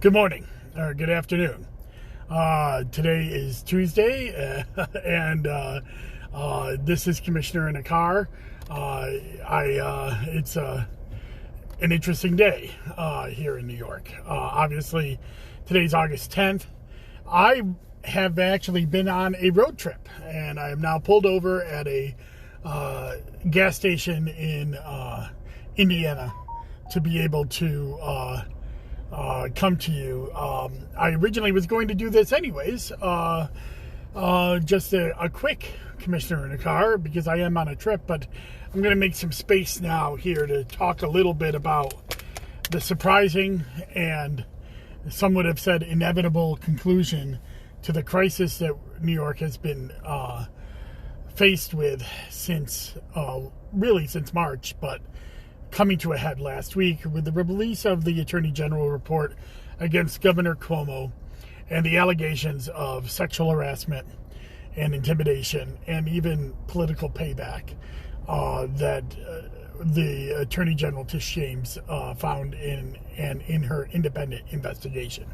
Good morning, or good afternoon. Today is Tuesday, and this is Commissioner in a Car. It's an interesting day here in New York. Obviously, today's August 10th. I have actually been on a road trip, and I am now pulled over at a gas station in Indiana to be able to come to you. I originally was going to do this anyways, just a quick Commissioner in a Car, because I am on a trip, but I'm going to make some space now here to talk a little bit about the surprising and some would have said inevitable conclusion to the crisis that New York has been faced with since March, but coming to a head last week with the release of the Attorney General report against Governor Cuomo and the allegations of sexual harassment and intimidation and even political payback that the Attorney General Tish James found in her independent investigation.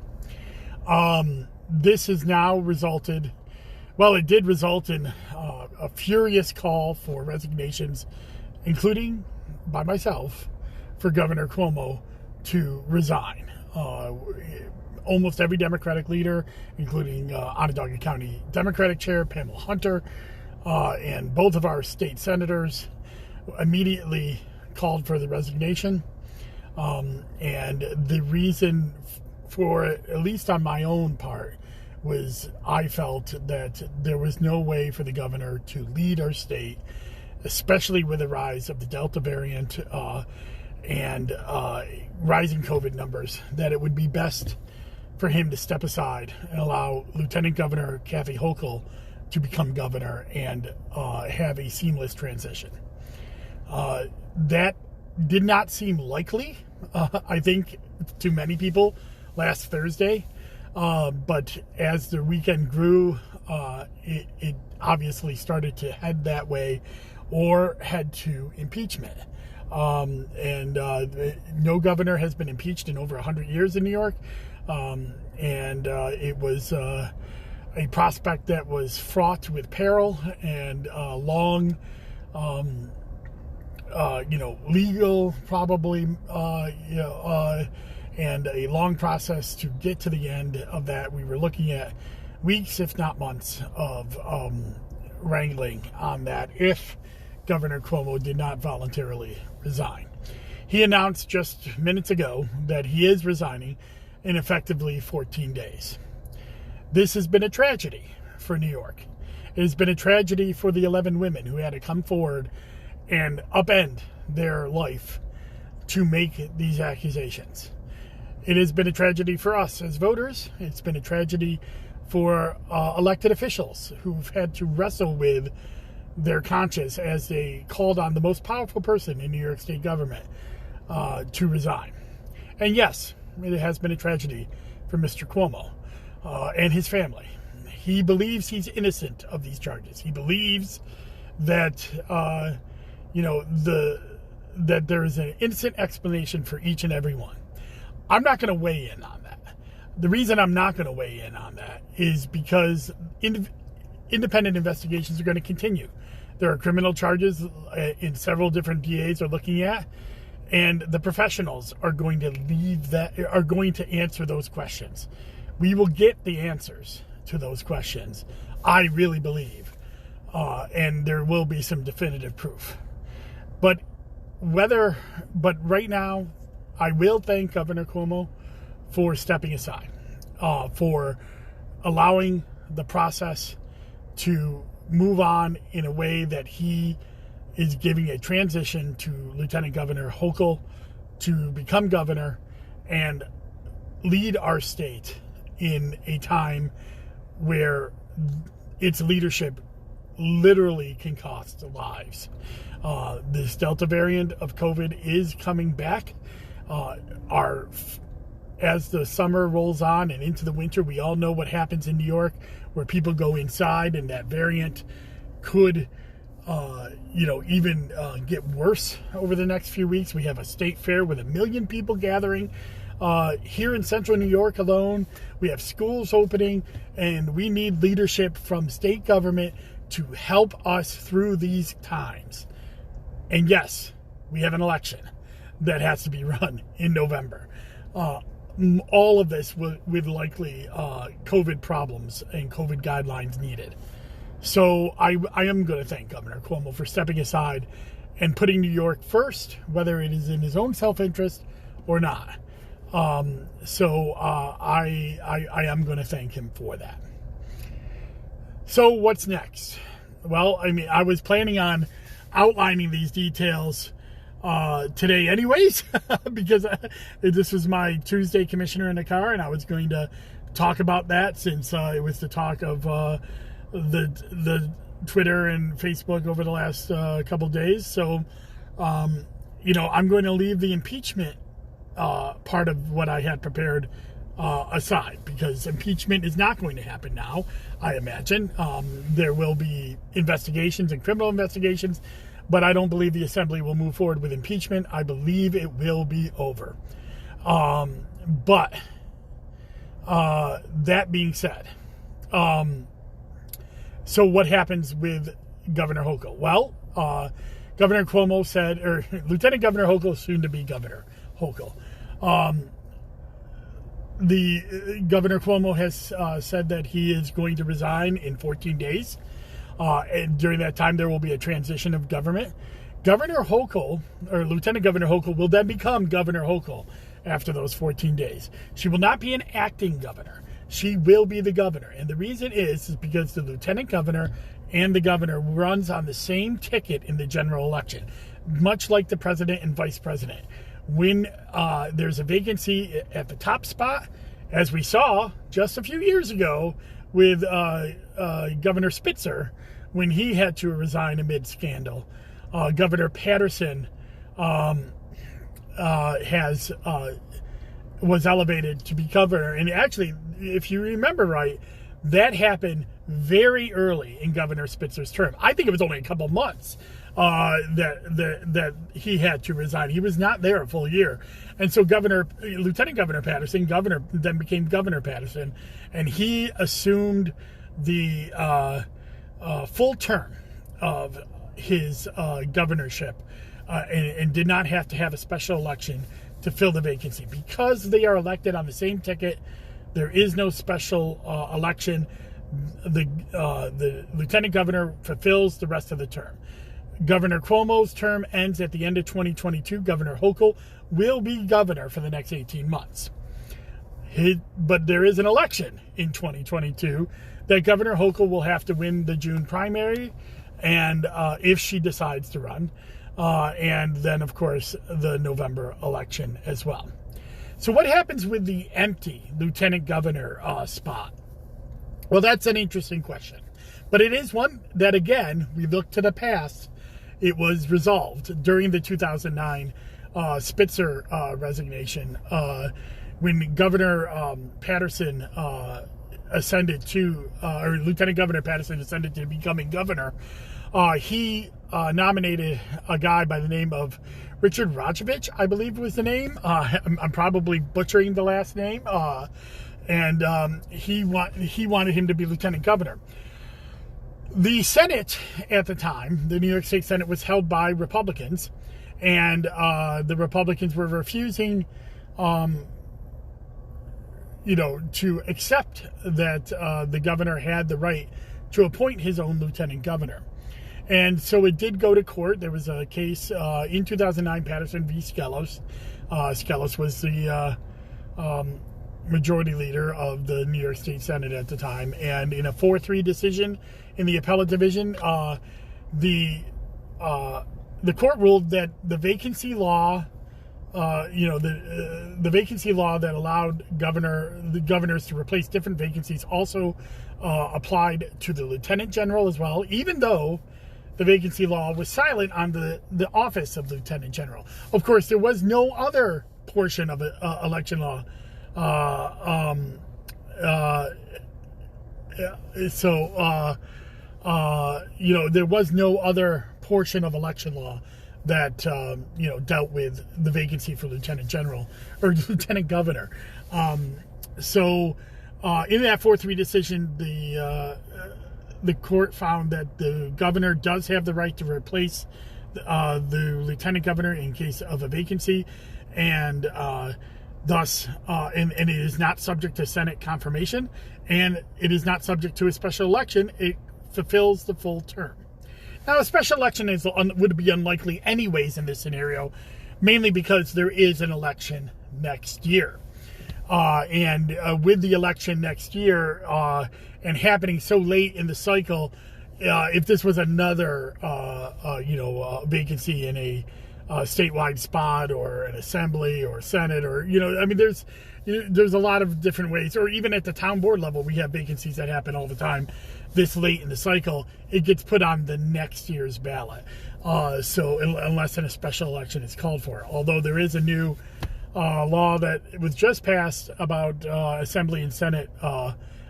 This has now resulted, it did result in a furious call for resignations, including by myself, for Governor Cuomo to resign. Almost every Democratic leader, including Onondaga County Democratic Chair Pamela Hunter, and both of our state senators, immediately called for the resignation. And the reason for it, at least on my own part, was I felt that there was no way for the governor to lead our state, especially with the rise of the Delta variant and rising COVID numbers, that it would be best for him to step aside and allow Lieutenant Governor Kathy Hochul to become governor and have a seamless transition. That did not seem likely, I think, to many people last Thursday. But as the weekend grew, it obviously started to head that way, or head to impeachment. No governor has been impeached in over 100 years in New York. It was a prospect that was fraught with peril and long, legal, probably, and a long process to get to the end of that. We were looking at weeks, if not months, of wrangling on that if Governor Cuomo did not voluntarily resign. He announced just minutes ago that he is resigning in effectively 14 days. This has been a tragedy for New York. It has been a tragedy for the 11 women who had to come forward and upend their life to make these accusations. It has been a tragedy for us as voters. It's been a tragedy for elected officials who've had to wrestle with their conscience as they called on the most powerful person in New York State government to resign. And yes, it has been a tragedy for Mr. Cuomo and his family. He believes he's innocent of these charges. He believes that that there is an innocent explanation for each and every one. I'm not going to weigh in on that. The reason I'm not going to weigh in on that is because independent investigations are going to continue. There are criminal charges in several different DAs are looking at, and the professionals are going to answer those questions. We will get the answers to those questions, I really believe, and there will be some definitive proof. But right now, I will thank Governor Cuomo for stepping aside, for allowing the process to move on in a way that he is giving a transition to Lieutenant Governor Hochul to become governor and lead our state in a time where its leadership literally can cost lives. This Delta variant of COVID is coming back. As the summer rolls on and into the winter, we all know what happens in New York, where people go inside, and that variant could, even get worse over the next few weeks. We have a state fair with 1 million people gathering Here in central New York alone, we have schools opening, and we need leadership from state government to help us through these times. And yes, we have an election that has to be run in November. All of this with likely COVID problems and COVID guidelines needed. So I am going to thank Governor Cuomo for stepping aside and putting New York first, whether it is in his own self-interest or not. I am going to thank him for that. So what's next? Well, I mean, I was planning on outlining these details today anyways, because this was my Tuesday commissioner in the car, and I was going to talk about that since it was the talk of the Twitter and Facebook over the last couple days. So, I'm going to leave the impeachment part of what I had prepared aside, because impeachment is not going to happen now, I imagine. There will be investigations and criminal investigations, but I don't believe the Assembly will move forward with impeachment. I believe it will be over. But that being said, so what happens with Governor Hochul? Well, Governor Cuomo said, or Lieutenant Governor Hochul, soon to be Governor Hochul. The Governor Cuomo has said that he is going to resign in 14 days. And during that time, there will be a transition of government. Governor Hochul, or Lieutenant Governor Hochul, will then become Governor Hochul after those 14 days. She will not be an acting governor. She will be the governor. And the reason is because the lieutenant governor and the governor runs on the same ticket in the general election, much like the president and vice president. When there's a vacancy at the top spot, as we saw just a few years ago with Governor Spitzer, when he had to resign amid scandal, Governor Patterson was elevated to be governor. And actually, if you remember right, that happened very early in Governor Spitzer's term. I think it was only a couple months that he had to resign. He was not there a full year. And so Lieutenant Governor Patterson, then became Governor Patterson, and he assumed the full term of his governorship and did not have to have a special election to fill the vacancy. Because they are elected on the same ticket, there is no special election. The lieutenant governor fulfills the rest of the term. Governor Cuomo's term ends at the end of 2022. Governor Hochul will be governor for the next 18 months. But there is an election in 2022 that Governor Hochul will have to win the June primary, and if she decides to run, and then, of course, the November election as well. So what happens with the empty lieutenant governor spot? Well, that's an interesting question. But it is one that, again, we look to the past. It was resolved during the 2009 Spitzer resignation when Governor Patterson ascended to, or Lieutenant Governor Patterson ascended to becoming governor. He nominated a guy by the name of Richard Rajovich, I believe was the name. I'm probably butchering the last name. And he wanted him to be lieutenant governor. The Senate at the time, the New York State Senate, was held by Republicans, and the Republicans were refusing, to accept that the governor had the right to appoint his own lieutenant governor. And so it did go to court. There was a case in 2009, Patterson v. Skelos. Skelos was the majority leader of the New York State Senate at the time. And in a 4-3 decision in the appellate division, the court ruled that the vacancy law, the vacancy law that allowed the governors to replace different vacancies also applied to the lieutenant general as well, even though the vacancy law was silent on the office of lieutenant general. Of course, there was no other portion of election law. There was no other portion of election law that dealt with the vacancy for lieutenant general or lieutenant governor. So in that 4-3 decision, the court found that the governor does have the right to replace the lieutenant governor in case of a vacancy, and thus, and it is not subject to Senate confirmation, and it is not subject to a special election. It fulfills the full term. Now, a special election would be unlikely anyways in this scenario, mainly because there is an election next year. And with the election next year and happening so late in the cycle, if this was another, vacancy in a statewide spot or an assembly or Senate or, there's a lot of different ways. Or even at the town board level, we have vacancies that happen all the time. This late in the cycle, it gets put on the next year's ballot. So unless a special election is called for. Although there is a new law that was just passed about Assembly and Senate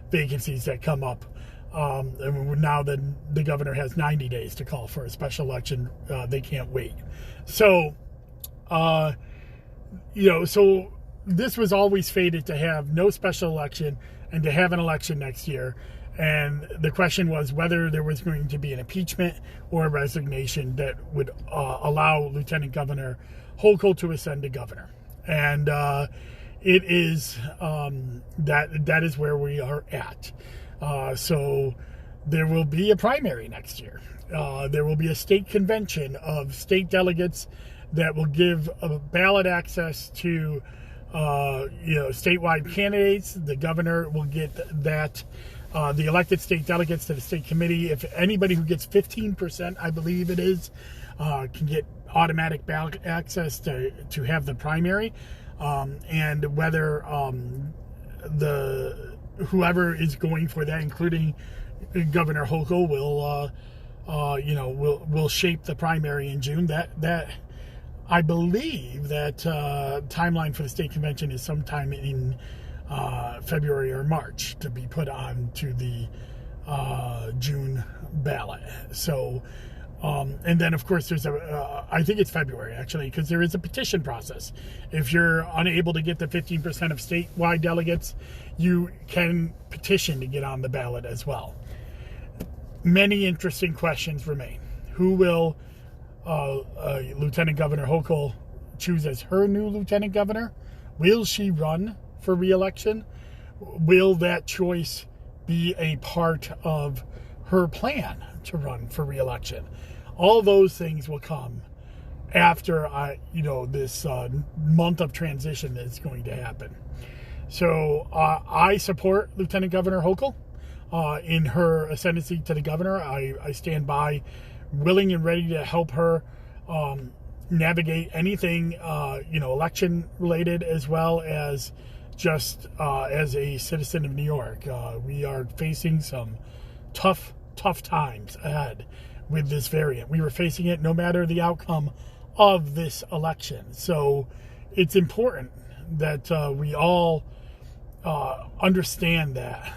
vacancies that come up. And now the governor has 90 days to call for a special election. They can't wait. So, so this was always fated to have no special election and to have an election next year. And the question was whether there was going to be an impeachment or a resignation that would allow Lieutenant Governor Hochul to ascend to governor. And it is that is where we are at. So there will be a primary next year. There will be a state convention of state delegates that will give ballot access to statewide candidates. The governor will get that. The elected state delegates to the state committee. If anybody who gets 15%, I believe it is, can get automatic ballot access to have the primary, and whether whoever is going for that, including Governor Hochul, will shape the primary in June. That I believe that timeline for the state convention is sometime in February or March to be put on to the June ballot. So, and then of course there's I think it's February actually, because there is a petition process. If you're unable to get the 15% of statewide delegates, you can petition to get on the ballot as well. Many interesting questions remain. Who will Lieutenant Governor Hochul choose as her new lieutenant governor? Will she run for re-election? Will that choice be a part of her plan to run for re-election? All those things will come after this month of transition that's going to happen. So I support Lieutenant Governor Hochul in her ascendancy to the governor. I stand by, willing and ready to help her navigate anything election related, as well as just as a citizen of New York. We are facing some tough times ahead with this variant. We were facing it no matter the outcome of this election. So it's important that we all understand that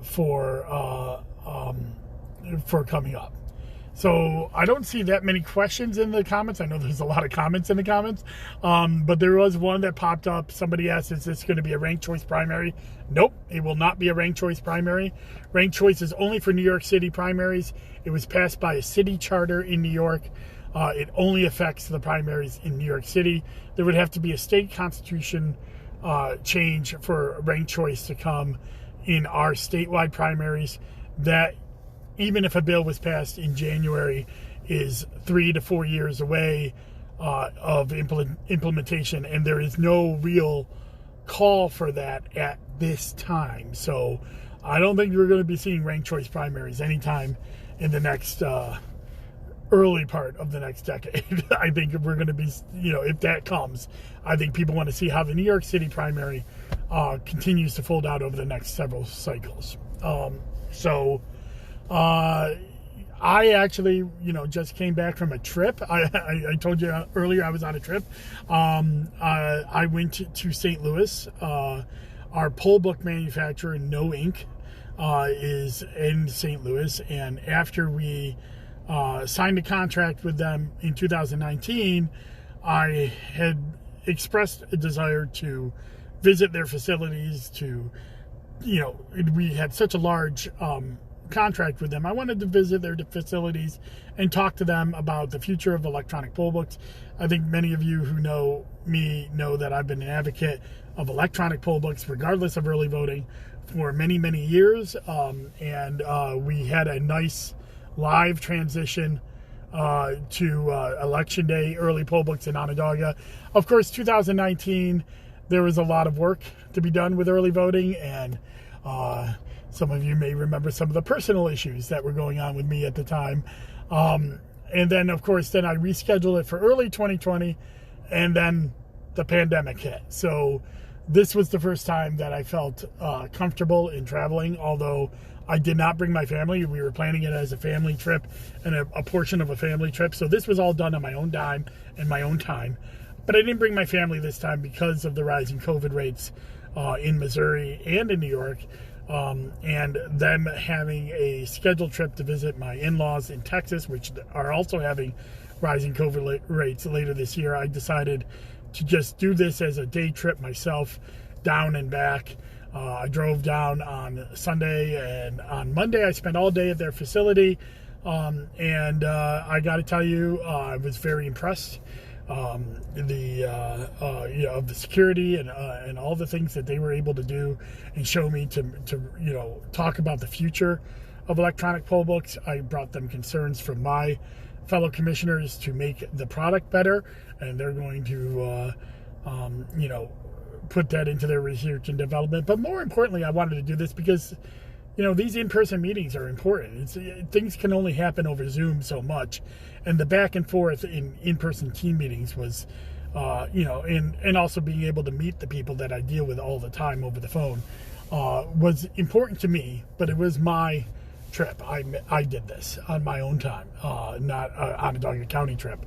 for coming up. So I don't see that many questions in the comments. I know there's a lot of comments in the comments, but there was one that popped up. Somebody asked, is this going to be a ranked choice primary? Nope, it will not be a ranked choice primary. Ranked choice is only for New York City primaries. It was passed by a city charter in New York. It only affects the primaries in New York City. There would have to be a state constitution change for ranked choice to come in our statewide primaries. That, even if a bill was passed in January, is 3 to 4 years away of implementation, and there is no real call for that at this time. So I don't think we're going to be seeing ranked choice primaries anytime in the next early part of the next decade. I think we're going to be, if that comes, I think people want to see how the New York City primary continues to fold out over the next several cycles. I actually, just came back from a trip. I told you earlier I was on a trip. I went to St. Louis. Our Epolllbook manufacturer, No Ink, is in St. Louis. And after we signed a contract with them in 2019, I had expressed a desire to visit their facilities. We had such a large contract with them. I wanted to visit their facilities and talk to them about the future of electronic poll books. I think many of you who know me know that I've been an advocate of electronic poll books, regardless of early voting, for many, many years. And we had a nice live transition to Election Day early poll books in Onondaga. Of course, 2019, there was a lot of work to be done with early voting, and some of you may remember some of the personal issues that were going on with me at the time. And then, of course, I rescheduled it for early 2020, and then the pandemic hit. So this was the first time that I felt comfortable in traveling, although I did not bring my family. We were planning it as a family trip and a portion of a family trip. So this was all done on my own dime and my own time. But I didn't bring my family this time because of the rising COVID rates in Missouri and in New York. And them having a scheduled trip to visit my in-laws in Texas, which are also having rising COVID rates later this year. I decided to just do this as a day trip myself, down and back. I drove down on Sunday, and on Monday I spent all day at their facility. And I got to tell you, I was very impressed. Of the security and all the things that they were able to do and show me to talk about the future of electronic poll books. I brought them concerns from my fellow commissioners to make the product better, and they're going to put that into their research and development. But more importantly, I wanted to do this because these in-person meetings are important. Things can only happen over Zoom so much, and the back and forth in-person team meetings was, and also being able to meet the people that I deal with all the time over the phone was important to me. But it was my trip. I did this on my own time, not an Onondaga County trip.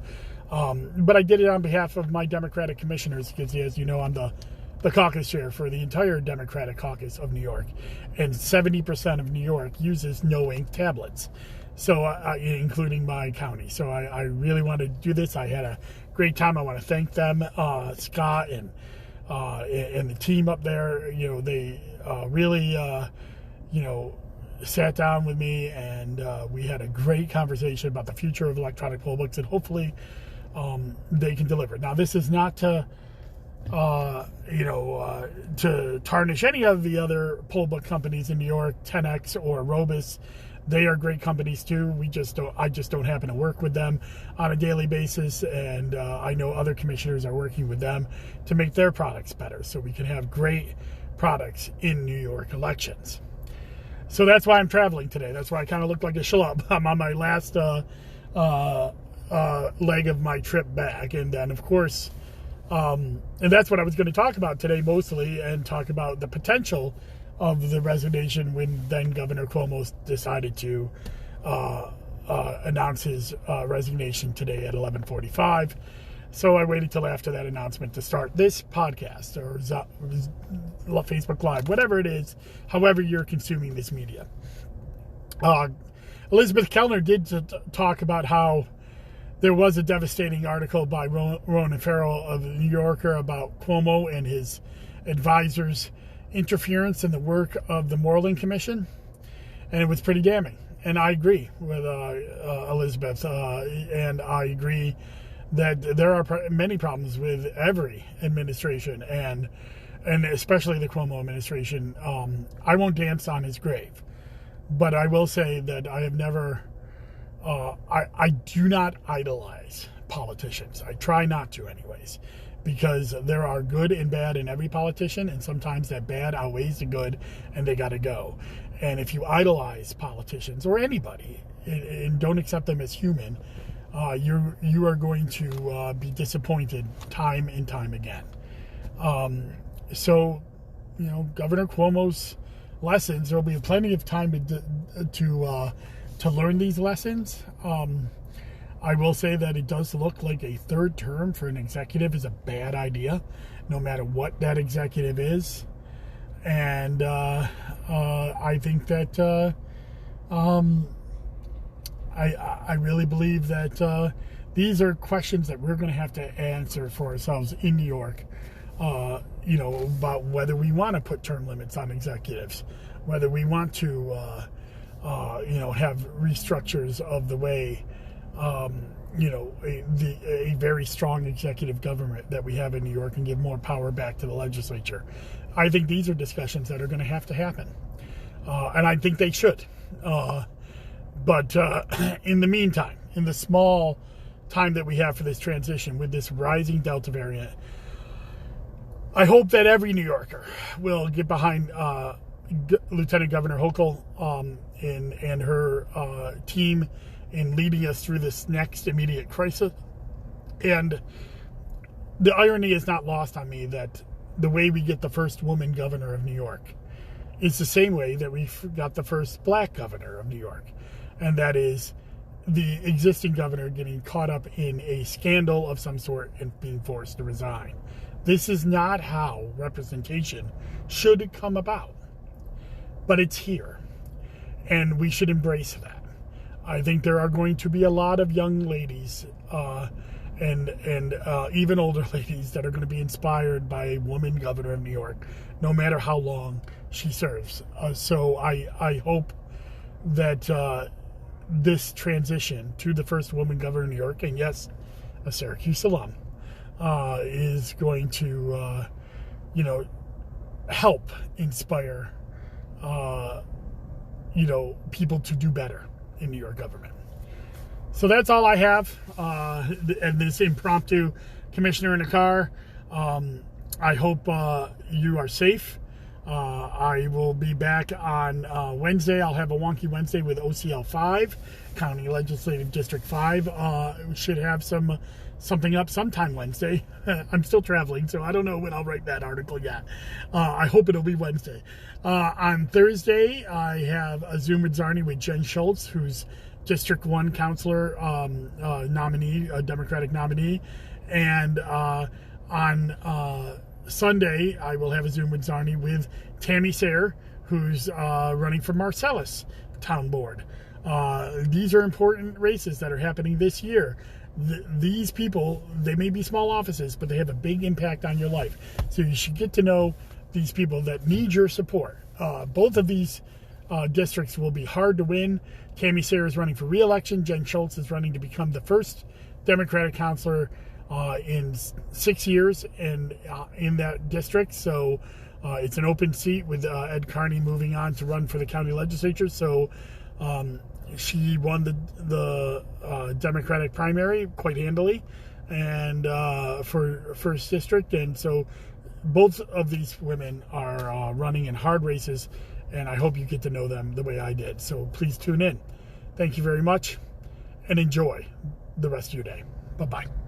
But I did it on behalf of my Democratic commissioners because, as you know, I'm the caucus chair for the entire Democratic caucus of New York, and 70% of New York uses no-ink tablets, so including my county. So I really wanted to do this. I had a great time. I want to thank them, Scott and the team up there. They really sat down with me, and we had a great conversation about the future of electronic poll books, and hopefully they can deliver. Now, this is not to tarnish any of the other poll book companies in New York, 10X or Robus. They are great companies too. I just don't happen to work with them on a daily basis, and I know other commissioners are working with them to make their products better so we can have great products in New York elections. So that's why I'm traveling today. That's why I kind of look like a schlub. I'm on my last leg of my trip back, and then of course and that's what I was going to talk about today mostly, and talk about the potential of the resignation when then Governor Cuomo decided to announce his resignation today at 11:45. So I waited till after that announcement to start this podcast or Facebook Live, whatever it is, however you're consuming this media. Elizabeth Kellner did talk about how there was a devastating article by Ronan Farrell of the New Yorker about Cuomo and his advisors' interference in the work of the Moreland Commission, and it was pretty damning. And I agree with Elizabeth, and I agree that there are many problems with every administration, and especially the Cuomo administration. I won't dance on his grave, but I will say that I have never... I do not idolize politicians. I try not to anyways, because there are good and bad in every politician, and sometimes that bad outweighs the good, and they got to go. And if you idolize politicians or anybody and don't accept them as human, you are going to be disappointed time and time again. So, Governor Cuomo's lessons, there will be plenty of time to learn these lessons. I will say that it does look like a third term for an executive is a bad idea, no matter what that executive is. And I think that I really believe that these are questions that we're going to have to answer for ourselves in New York. About whether we want to put term limits on executives, whether we want to, have restructures of the way, a very strong executive government that we have in New York and give more power back to the legislature. I think these are discussions that are going to happen. And I think they should. But in the meantime, in the small time that we have for this transition with this rising Delta variant, I hope that every New Yorker will get behind Lieutenant Governor Hochul and her team in leading us through this next immediate crisis. And the irony is not lost on me that the way we get the first woman governor of New York is the same way that we got the first black governor of New York. And that is the existing governor getting caught up in a scandal of some sort and being forced to resign. This is not how representation should come about. But it's here. And we should embrace that. I think there are going to be a lot of young ladies and even older ladies that are going to be inspired by a woman governor of New York, no matter how long she serves. So I hope that this transition to the first woman governor of New York, and yes, a Syracuse alum, is going to, help inspire, people to do better in New York government. So that's all I have. And this impromptu commissioner in a car. I hope you are safe. I will be back on Wednesday. I'll have a wonky Wednesday with OCL 5, County Legislative District 5. We should have something up sometime Wednesday. I'm still traveling, so I don't know when I'll write that article yet. I hope it'll be Wednesday. On Thursday, I have a Zoom with Zarni with Jen Schultz, who's District 1 counselor nominee, a Democratic nominee. And on Sunday, I will have a Zoom with Zarni with Tammy Sayre, who's running for Marcellus Town Board. These are important races that are happening this year. These people, they may be small offices, but they have a big impact on your life. So you should get to know these people that need your support. Both of these districts will be hard to win. Tammy Sayre is running for re-election. Jen Schultz is running to become the first Democratic counselor in 6 years and in that district. So it's an open seat with Ed Carney moving on to run for the county legislature. So she won the Democratic primary quite handily and for first district. And so both of these women are running in hard races, and I hope you get to know them the way I did. So please tune in. Thank you very much, and enjoy the rest of your day. Bye-bye.